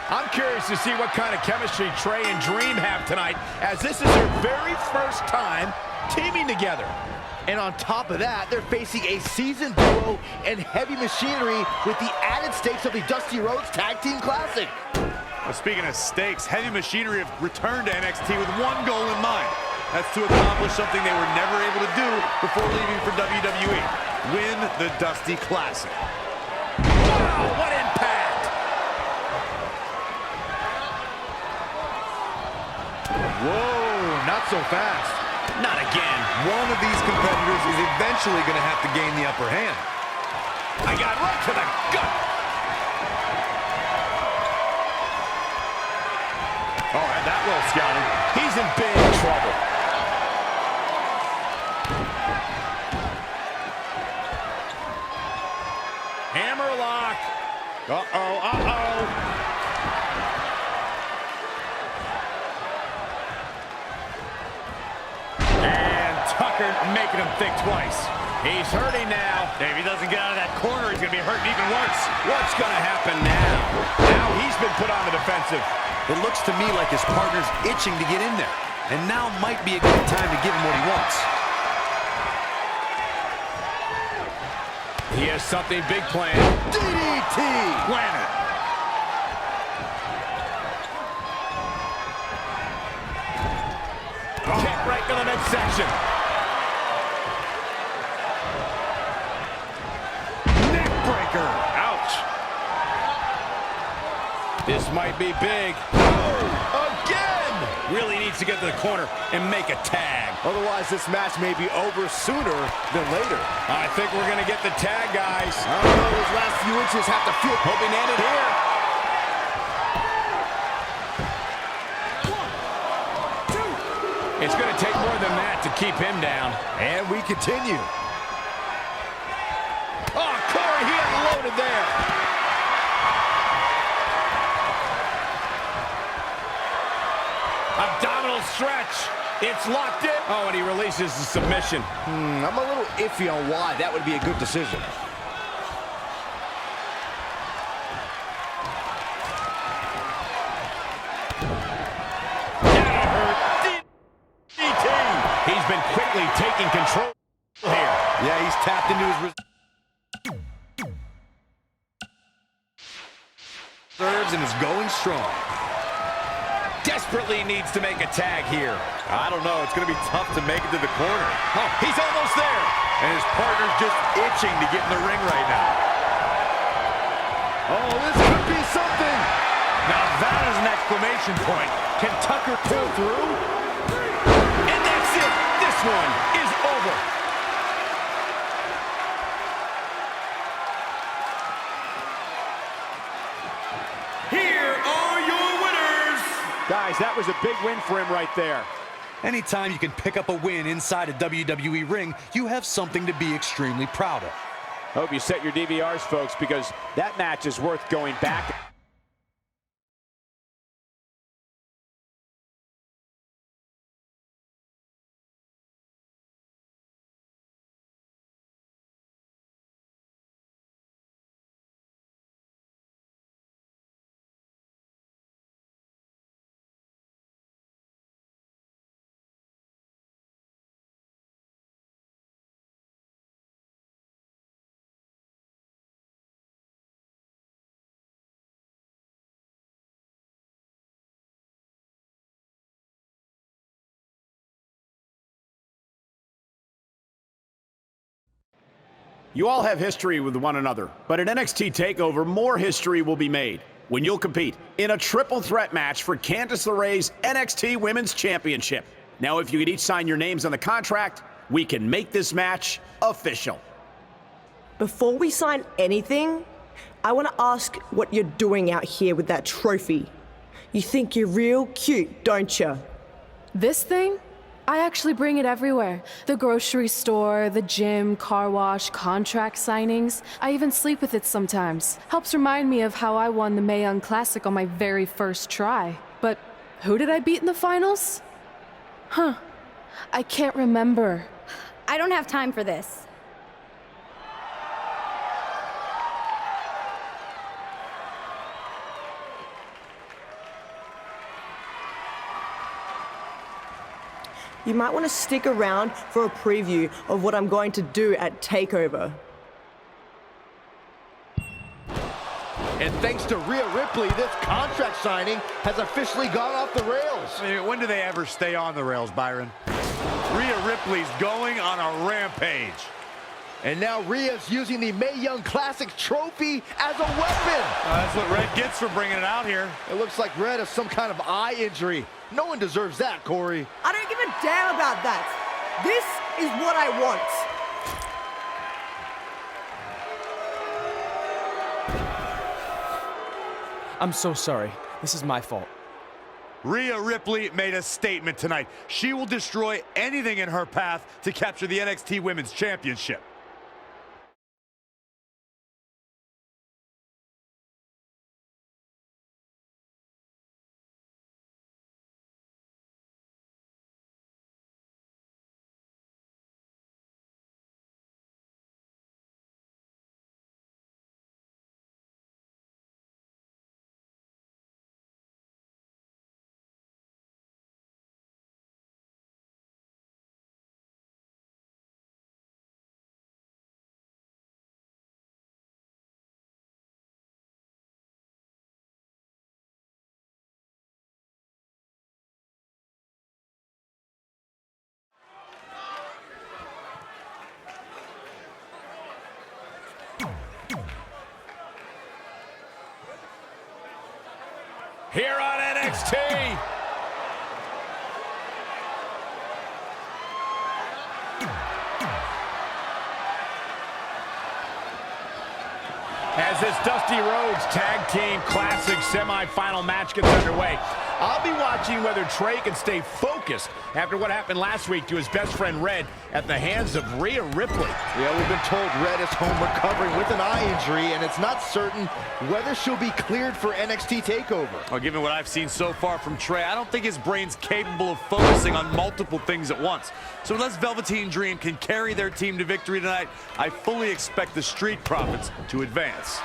I'm curious to see what kind of chemistry Trey and Dream have tonight, as this is their very first time teaming together. And on top of that, they're facing a seasoned duo and heavy machinery with the added stakes of the Dusty Rhodes Tag Team Classic. Well, speaking of stakes, Heavy Machinery have returned to NXT with one goal in mind. That's to accomplish something they were never able to do before leaving for WWE. Win the Dusty Classic. Wow, what impact! Whoa, not so fast. Not again. One of these competitors is eventually going to have to gain the upper hand. I got right to the gut. Oh, had that well scouted. He's in big trouble. Hammerlock. Uh-oh, uh-oh. And Tucker making him think twice. He's hurting now. If he doesn't get out of that corner, he's going to be hurting even worse. What's going to happen now? Now he's been put on the defensive. It looks to me like his partner's itching to get in there. And now might be a good time to give him what he wants. He has something big planned. DDT! Planet. Kick right to the midsection. Neck breaker. Ouch. This might be big. Oh, again! Really needs to get to the corner and make a tag. Otherwise, this match may be over sooner than later. I think we're going to get the tag, guys. I don't know, those last few inches have to feel... Hoping to end it here. It's going to take more than that to keep him down. And we continue. Oh, Corey, he unloaded there. Abdominal stretch. It's locked in. Oh, and he releases the submission. I'm a little iffy on why that would be a good decision. He's been quickly taking control here. Yeah, he's tapped into his reserves and is going strong. Desperately needs to make a tag here. I don't know. It's going to be tough to make it to the corner. Oh, he's almost there. And his partner's just itching to get in the ring right now. Oh, this could be something. Now that is an exclamation point. Can Tucker pull through? And that's it. This one is over. Here are your winners. Guys, that was a big win for him right there. Anytime you can pick up a win inside a WWE ring, you have something to be extremely proud of. Hope you set your DVRs, folks, because that match is worth going back. You all have history with one another, but at NXT TakeOver, more history will be made when you'll compete in a triple threat match for Candice LeRae's NXT Women's Championship. Now, if you could each sign your names on the contract, we can make this match official. Before we sign anything, I want to ask what you're doing out here with that trophy. You think you're real cute, don't you? This thing? I actually bring it everywhere. The grocery store, the gym, car wash, contract signings. I even sleep with it sometimes. Helps remind me of how I won the Mae Young Classic on my very first try. But who did I beat in the finals? Huh. I can't remember. I don't have time for this. you might want to stick around for a preview of what I'm going to do at TakeOver. And thanks to Rhea Ripley, this contract signing has officially gone off the rails. I mean, when do they ever stay on the rails, Byron? Rhea Ripley's going on a rampage. And now Rhea's using the Mae Young Classic trophy as a weapon. That's what Red gets for bringing it out here. It looks like Red has some kind of eye injury. No one deserves that, Corey. I don't give a damn about that. This is what I want. I'm so sorry. This is my fault. Rhea Ripley made a statement tonight. She will destroy anything in her path to capture the NXT Women's Championship. Here on NXT. As this Dusty Rhodes Tag Team Classic semifinal match gets underway, I'll be watching whether Trey can stay focused after what happened last week to his best friend Red at the hands of Rhea Ripley. Yeah, we've been told Red is home recovering with an eye injury, and it's not certain whether she'll be cleared for NXT TakeOver. Well, given what I've seen so far from Trey, I don't think his brain's capable of focusing on multiple things at once. So unless Velveteen Dream can carry their team to victory tonight, I fully expect the Street Profits to advance.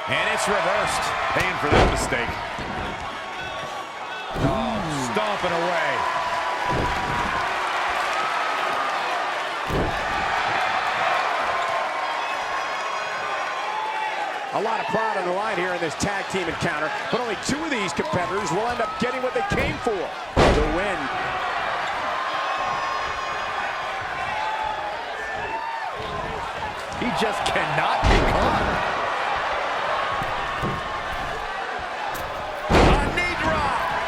And it's reversed. Paying for that mistake. Oh, stomping away. A lot of pride on the line here in this tag team encounter, but only two of these competitors will end up getting what they came for, the win. He just cannot be caught.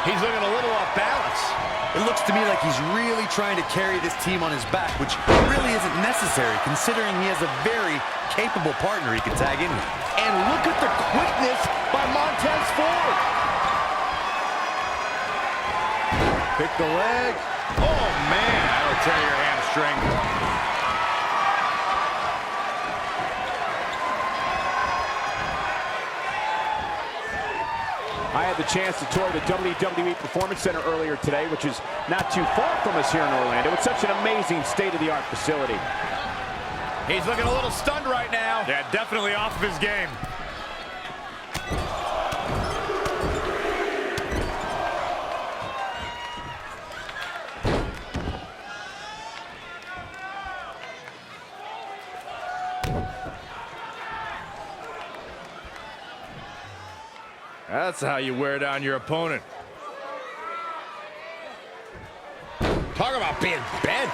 He's looking a little off balance. It looks to me like he's really trying to carry this team on his back, which really isn't necessary considering he has a very capable partner he can tag in with. And look at the quickness by Montez Ford. Pick the leg. Oh, man, that'll tear your hamstring. I had the chance to tour the WWE Performance Center earlier today, which is not too far from us here in Orlando. It's such an amazing state-of-the-art facility. He's looking a little stunned right now. Yeah, definitely off of his game. That's how you wear down your opponent. Talk about being bent.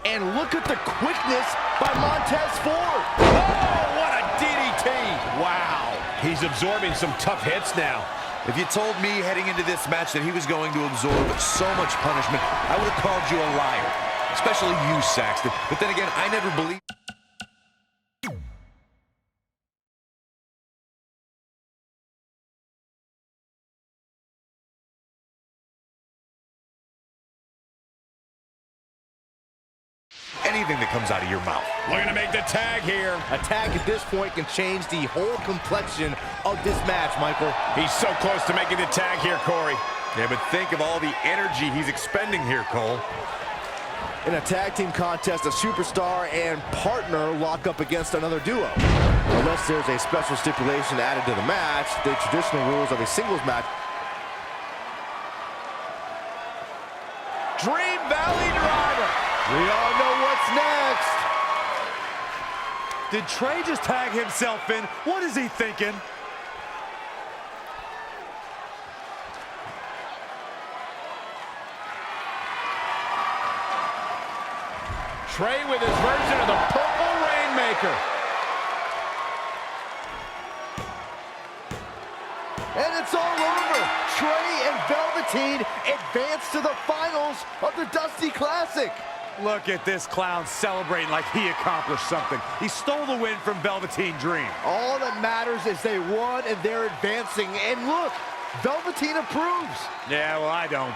And look at the quickness by Montez Ford. Oh, what a DDT. Wow. He's absorbing some tough hits now. If you told me heading into this match that he was going to absorb so much punishment, I would have called you a liar. Especially you, Saxton. But then again, I never believed... anything that comes out of your mouth. Looking to make the tag here. A tag at this point can change the whole complexion of this match, Michael. He's so close to making the tag here, Corey. Yeah, but think of all the energy he's expending here, Cole. In a tag team contest, a superstar and partner lock up against another duo. Unless there's a special stipulation added to the match, the traditional rules of a singles match. Dream Valley Driver. We all know what's next. Did Trey just tag himself in? What is he thinking? Trey with his version of the Purple Rainmaker. And it's all over. Trey and Velveteen advance to the finals of the Dusty Classic. Look at this clown celebrating like he accomplished something. He stole the win from Velveteen Dream. All that matters is they won and they're advancing. And look, Velveteen approves. Yeah, well, I don't.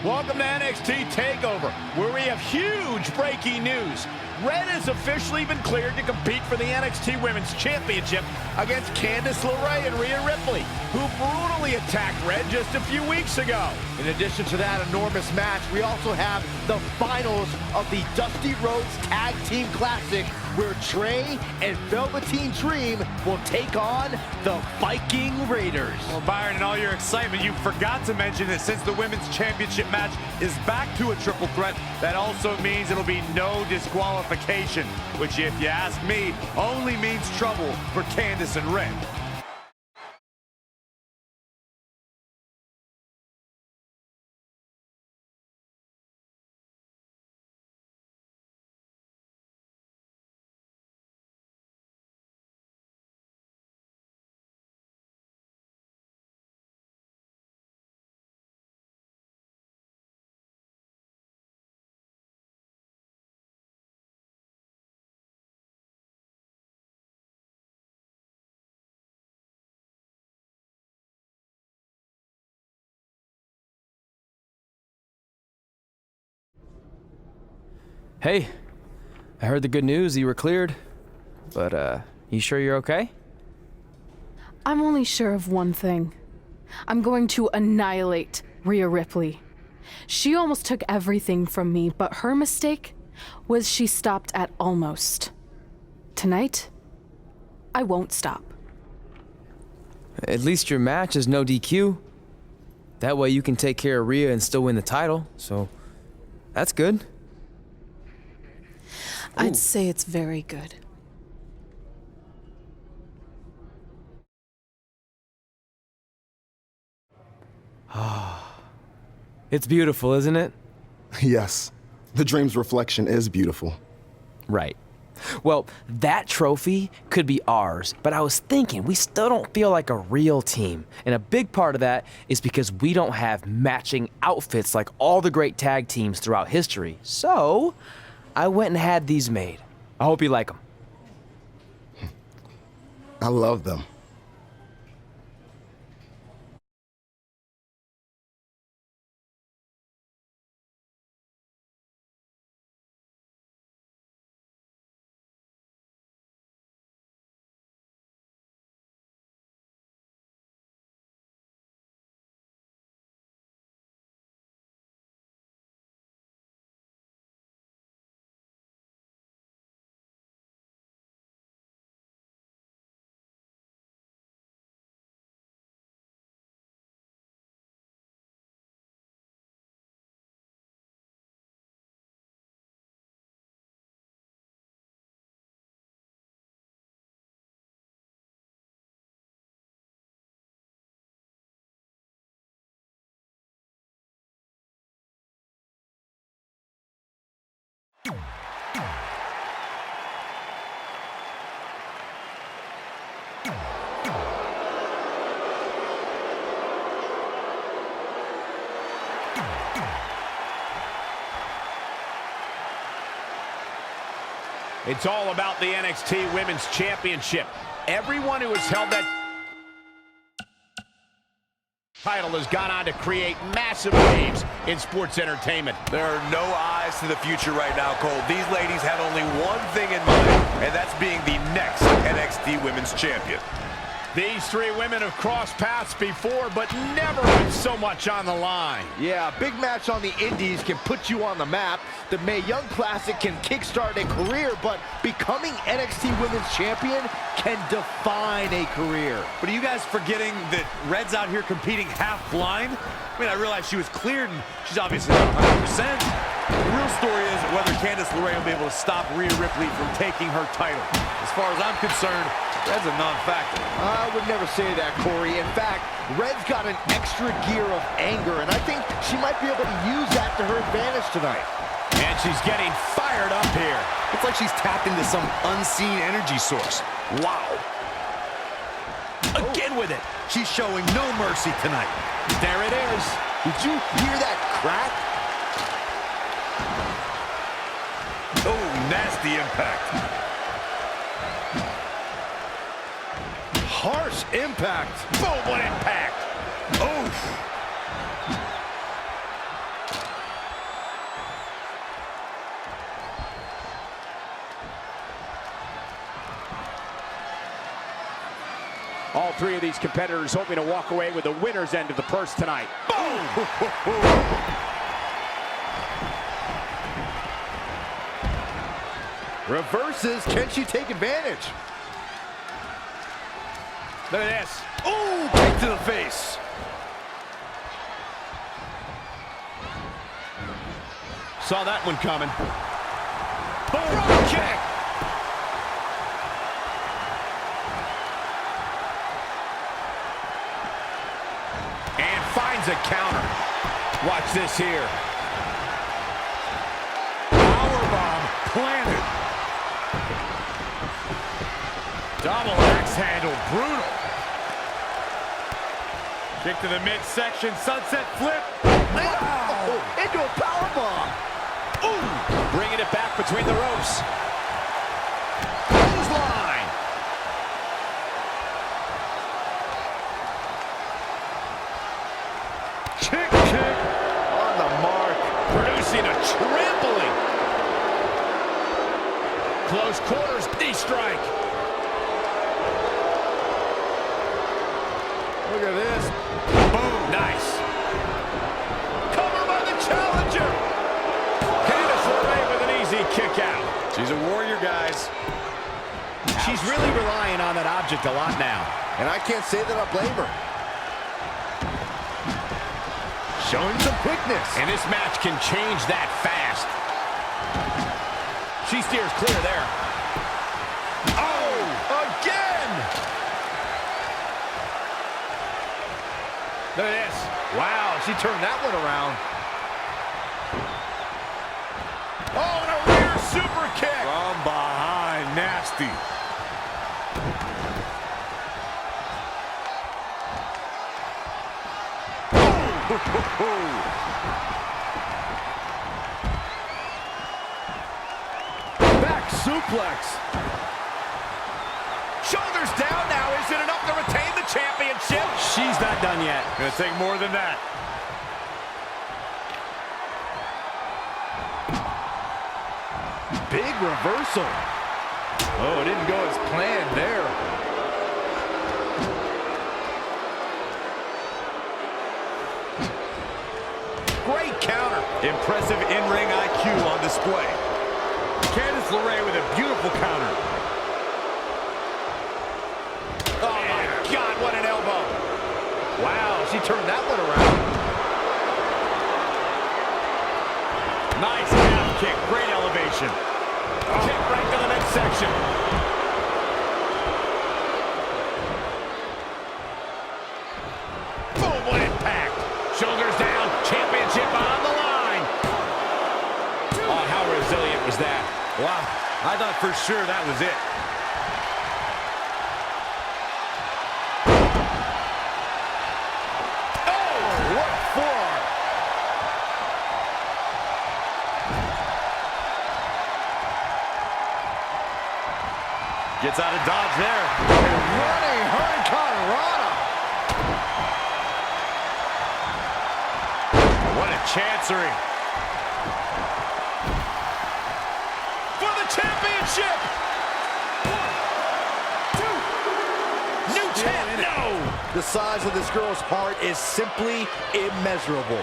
Welcome to NXT TakeOver, where we have huge breaking news. Red has officially been cleared to compete for the NXT Women's Championship against Candice LeRae and Rhea Ripley, who brutally attacked Red just a few weeks ago. In addition to that enormous match, we also have the finals of the Dusty Rhodes Tag Team Classic, where Trey and Velveteen Dream will take on the Viking Raiders. Well, Byron, in all your excitement, you forgot to mention that since the Women's Championship match is back to a triple threat, that also means it'll be no disqualification, which, if you ask me, only means trouble for Candice and Red. Hey, I heard the good news. You were cleared. But, you sure you're okay? I'm only sure of one thing. I'm going to annihilate Rhea Ripley. She almost took everything from me, but her mistake was she stopped at almost. Tonight, I won't stop. At least your match is no DQ. That way you can take care of Rhea and still win the title, so that's good. I'd say it's very good. It's beautiful, isn't it? Yes, the Dream's reflection is beautiful. Right. Well, that trophy could be ours, but I was thinking we still don't feel like a real team. And a big part of that is because we don't have matching outfits like all the great tag teams throughout history. So, I went and had these made. I hope you like them. I love them. It's all about the NXT Women's Championship. Everyone who has held that title has gone on to create massive waves in sports entertainment. There are no eyes to the future right now, Cole. These ladies have only one thing in mind, and that's being the next NXT Women's Champion. These three women have crossed paths before, but never with so much on the line. Yeah, a big match on the Indies can put you on the map. The Mae Young Classic can kickstart a career, but becoming NXT Women's Champion can define a career. But are you guys forgetting that Red's out here competing half blind? I mean, I realize she was cleared, and she's obviously not 100%. The real story is whether Candice LeRae will be able to stop Rhea Ripley from taking her title. As far as I'm concerned, Red's a non-factor. I would never say that, Corey. In fact, Red's got an extra gear of anger, and I think she might be able to use that to her advantage tonight. And she's getting fired up here. It's like she's tapped into some unseen energy source. Wow. Again with it. She's showing no mercy tonight. There it is. Did you hear that crack? Oh, nasty impact. Harsh impact. Boom, what impact. Oof. All three of these competitors hoping to walk away with the winner's end of the purse tonight. Boom! Reverses. Can she take advantage? Look at this. Ooh, kick to the face. Saw that one coming. Boom! Kick! And finds a counter. Watch this here. Powerbomb planted. Double axe handle, brutal. Kick to the midsection, sunset flip. Wow! Into a powerbomb. Ooh! Bringing it back between the ropes. Clothesline. Kick on the mark. Producing a trampling. Close quarters, knee strike. Look at this. Boom, nice. Cover by the challenger. Candice LeRae with an easy kick out. She's a warrior, guys. She's really relying on that object a lot now. And I can't say that I blame her. Showing some quickness. And this match can change that fast. She steers clear there. Oh, again! Look at this. Wow, she turned that one around. Oh, and a rear super kick. From behind, nasty. Back suplex. Shoulders down now. Is it enough to retain the championship? She's not done yet. Gonna take more than that. Big reversal. Oh, it didn't go as planned there. Great counter. Impressive in-ring IQ on display. Candice LeRae with a beautiful counter. Oh, my God, what an elbow. Wow, she turned that one around. Nice calf kick. Great elevation. Kick right to the midsection. Boom, what impact. Shoulders down. Championship on the line. Oh, how resilient was that? Wow, I thought for sure that was it. Oh, what a forearm. Gets out of dodge there. Running Hurricane Rana. What a chancery. For the championship. 1, 2. New champ. No. The size of this girl's heart is simply immeasurable.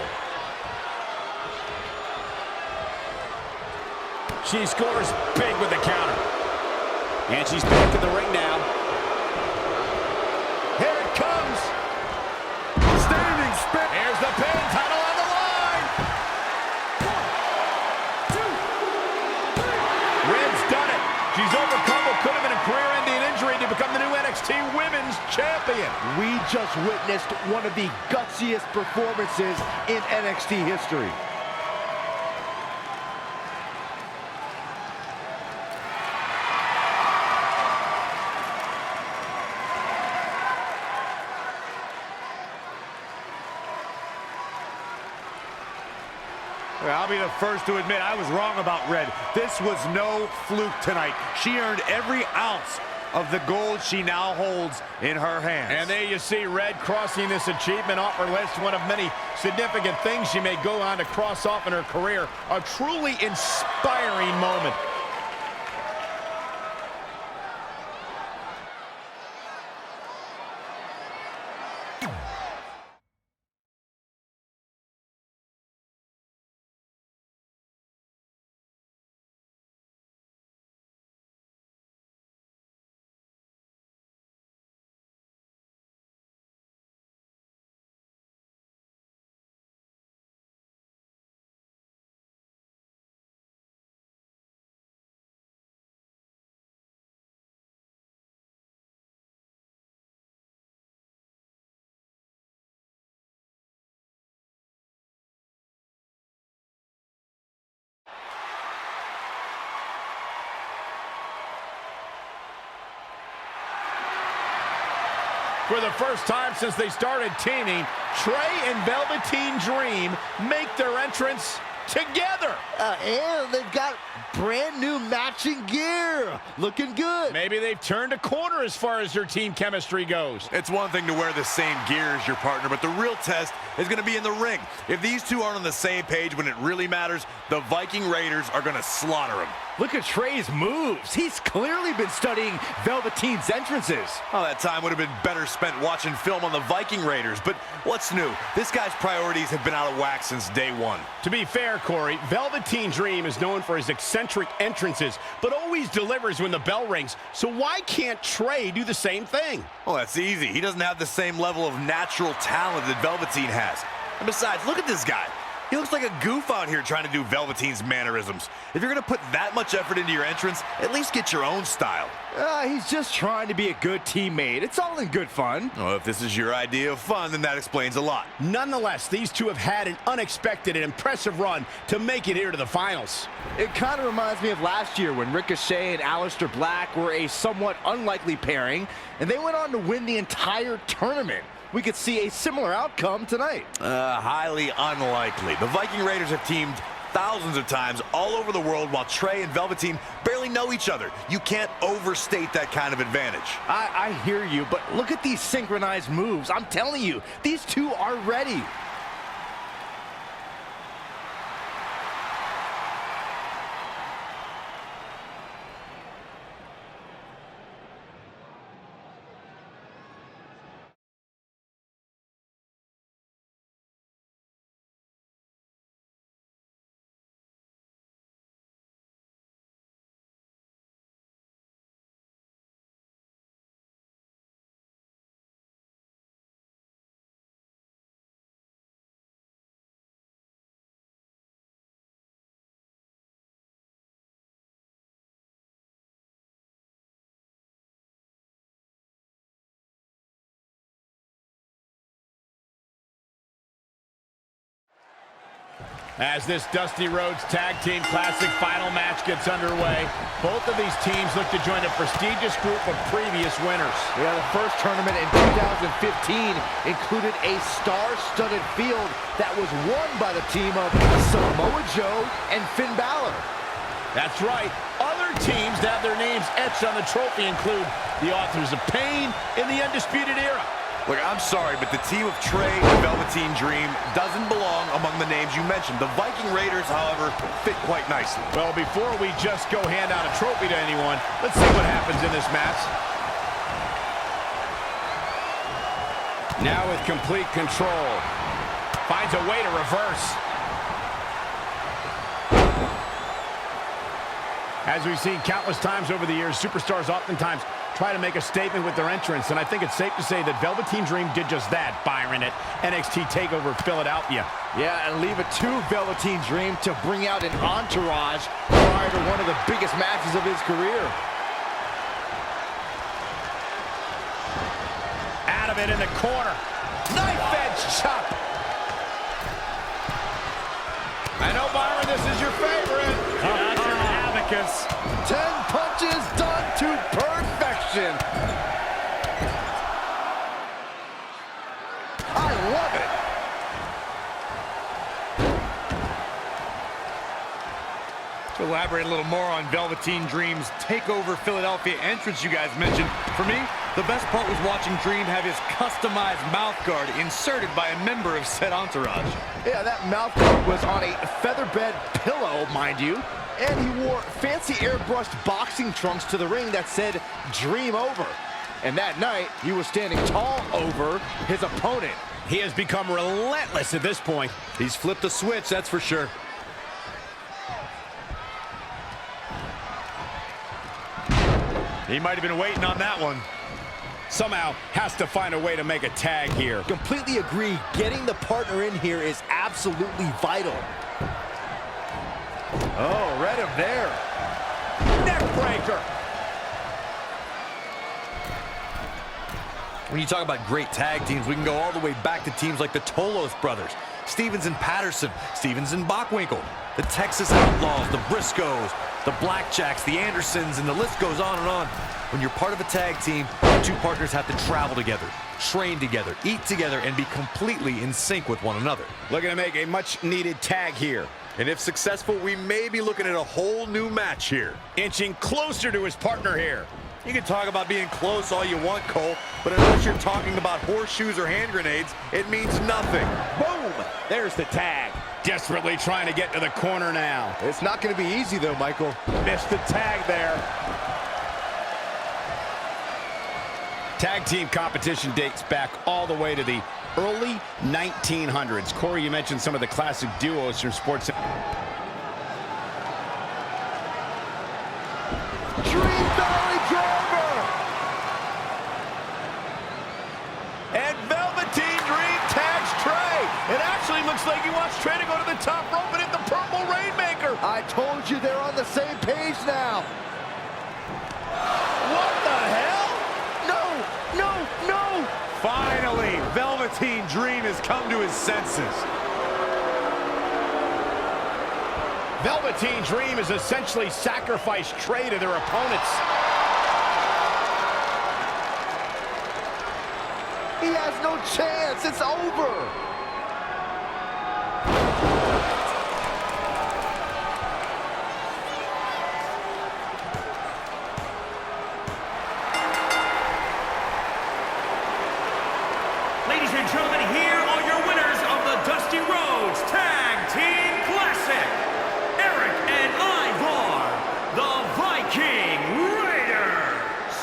She scores big with the counter. And she's back in the ring now. Here it comes. Standing spin. Here's the pin. Title on the line. 1, 2, 3. Red's done it. She's overcome what could have been a career-ending injury to become the new NXT Women's Champion. We just witnessed one of the gutsiest performances in NXT history. I'll be the first to admit I was wrong about Red. This was no fluke tonight. She earned every ounce of the gold she now holds in her hands. And there you see Red crossing this achievement off her list. One of many significant things she may go on to cross off in her career. A truly inspiring moment. For the first time since they started teaming, Trey and Velveteen Dream make their entrance together. And they've got brand new matching gear. Looking good. Maybe they've turned a corner as far as their team chemistry goes. It's one thing to wear the same gear as your partner, but the real test is going to be in the ring. If these two aren't on the same page when it really matters, the Viking Raiders are going to slaughter them. Look at Trey's moves. He's clearly been studying Velveteen's entrances. Oh, that time would have been better spent watching film on the Viking Raiders. But what's new? This guy's priorities have been out of whack since day one. To be fair, Corey, Velveteen Dream is known for his eccentric entrances, but always delivers when the bell rings. So why can't Trey do the same thing? Well, that's easy. He doesn't have the same level of natural talent that Velveteen has. And besides, look at this guy. He looks like a goof out here trying to do Velveteen's mannerisms. If you're going to put that much effort into your entrance, at least get your own style. He's just trying to be a good teammate. It's all in good fun. Well, if this is your idea of fun, then that explains a lot. Nonetheless, these two have had an unexpected and impressive run to make it here to the finals. It kind of reminds me of last year when Ricochet and Aleister Black were a somewhat unlikely pairing, and they went on to win the entire tournament. We could see a similar outcome tonight. Highly unlikely. The Viking Raiders have teamed thousands of times all over the world while Trey and Velveteen barely know each other. You can't overstate that kind of advantage. I hear you, but look at these synchronized moves. I'm telling you, these two are ready. As this Dusty Rhodes Tag Team Classic final match gets underway, both of these teams look to join a prestigious group of previous winners. Yeah, the first tournament in 2015 included a star-studded field that was won by the team of Samoa Joe and Finn Balor. That's right. Other teams to have their names etched on the trophy include the Authors of Pain and the Undisputed Era. Look, I'm sorry, but the team of Trey and Velveteen Dream doesn't belong among the names you mentioned. The Viking Raiders, however, fit quite nicely. Well, before we just go hand out a trophy to anyone, let's see what happens in this match. Now with complete control. Finds a way to reverse. As we've seen countless times over the years, superstars oftentimes try to make a statement with their entrance, and I think it's safe to say that Velveteen Dream did just that, Byron, at NXT TakeOver Philadelphia. Yeah, and leave it to Velveteen Dream to bring out an entourage prior to one of the biggest matches of his career. Out of it in the corner. Knife edge chop. I know, Byron, this is your favorite. Not your abacus. 10 punches done to perfection. I love it. To elaborate a little more on Velveteen Dream's TakeOver Philadelphia entrance you guys mentioned, for me, the best part was watching Dream have his customized mouth guard inserted by a member of said entourage. Yeah, that mouth guard was on a featherbed pillow, mind you, and he wore fancy airbrushed boxing trunks to the ring that said Dream Over. And that night, he was standing tall over his opponent. He has become relentless at this point. He's flipped the switch, that's for sure. He might have been waiting on that one. Somehow has to find a way to make a tag here. Completely agree. Getting the partner in here is absolutely vital. Oh, read him there. Neck breaker. When you talk about great tag teams, we can go all the way back to teams like the Tolos brothers, Stevens and Patterson, Stevens and Bockwinkel, the Texas Outlaws, the Briscoes, the Blackjacks, the Andersons, and the list goes on and on. When you're part of a tag team, the two partners have to travel together, train together, eat together, and be completely in sync with one another. Looking to make a much-needed tag here. And if successful, we may be looking at a whole new match here. Inching closer to his partner here. You can talk about being close all you want, Cole, but unless you're talking about horseshoes or hand grenades, it means nothing. Boom! There's the tag. Desperately trying to get to the corner now. It's not going to be easy, though, Michael. Missed the tag there. Tag team competition dates back all the way to the early 1900s. Corey, you mentioned some of the classic duos from sports. Dream Valley Driver! And Velveteen Dream tags Trey. It actually looks like he wants Trey to go to the top rope and hit the purple Rainmaker. I told you they're on the same page now. What the hell? No, no, no! Finally, Velveteen Dream has come to his senses. Velveteen Dream has essentially sacrificed Trey to their opponents. He has no chance. It's over. Ladies and gentlemen, here are your winners of the Dusty Rhodes Tag Team Classic. Eric and Ivar, the Viking Raiders.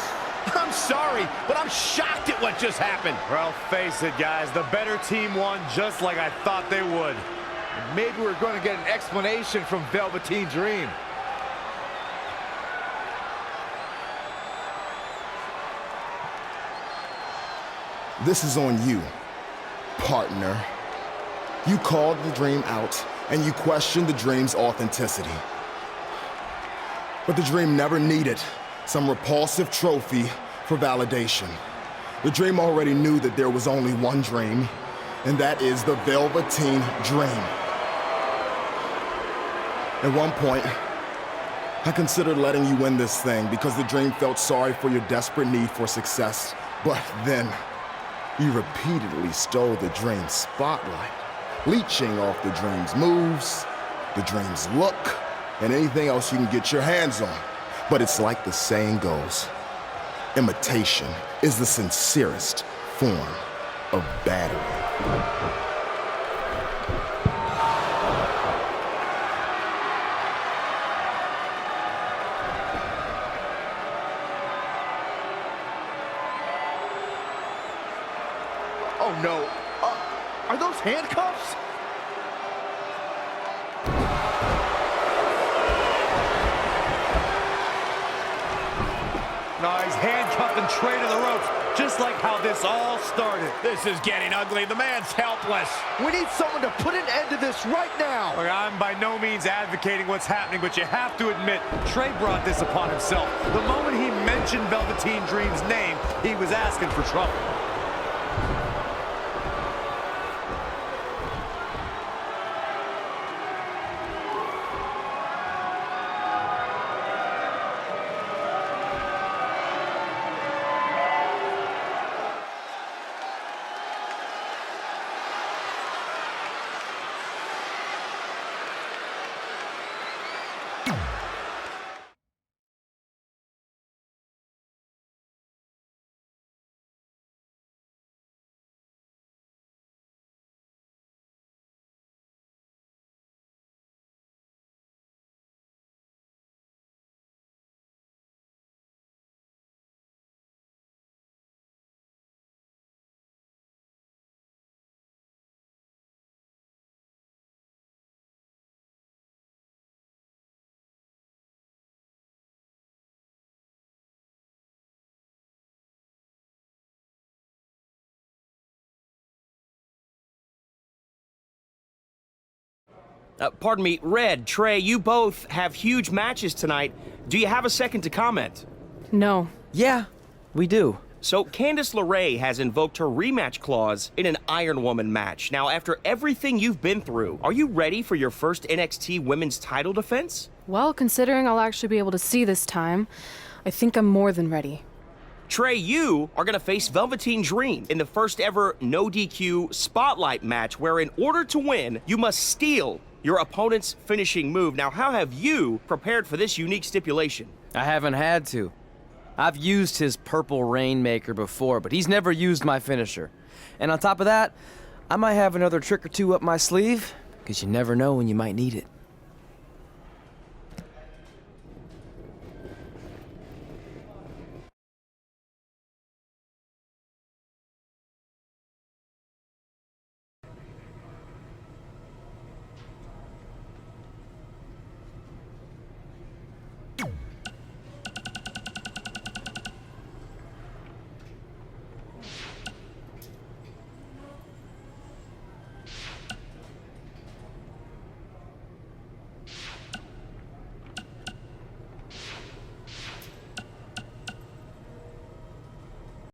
I'm sorry, but I'm shocked at what just happened. Well, face it, guys. The better team won just like I thought they would. Maybe we're going to get an explanation from Velveteen Dream. This is on you, partner. You called the Dream out, and you questioned the Dream's authenticity. But the Dream never needed some repulsive trophy for validation. The Dream already knew that there was only one Dream, and that is the Velveteen Dream. At one point, I considered letting you win this thing because the Dream felt sorry for your desperate need for success. But then, you repeatedly stole the Dream's spotlight, leeching off the Dream's moves, the Dream's look, and anything else you can get your hands on. But it's like the saying goes, imitation is the sincerest form of battery. Oh no, are those handcuffs? No, he's handcuffing Trey to the ropes, just like how this all started. This is getting ugly. The man's helpless. We need someone to put an end to this right now. Look, I'm by no means advocating what's happening, but you have to admit, Trey brought this upon himself. The moment he mentioned Velveteen Dream's name, he was asking for trouble. Pardon me, Red, Trey, you both have huge matches tonight. Do you have a second to comment? No. Yeah, we do. So, Candice LeRae has invoked her rematch clause in an Iron Woman match. Now, after everything you've been through, are you ready for your first NXT Women's title defense? Well, considering I'll actually be able to see this time, I think I'm more than ready. Trey, you are going to face Velveteen Dream in the first ever no DQ spotlight match, where in order to win, you must steal your opponent's finishing move. Now, how have you prepared for this unique stipulation? I haven't had to. I've used his Purple Rainmaker before, but he's never used my finisher. And on top of that, I might have another trick or two up my sleeve, because you never know when you might need it.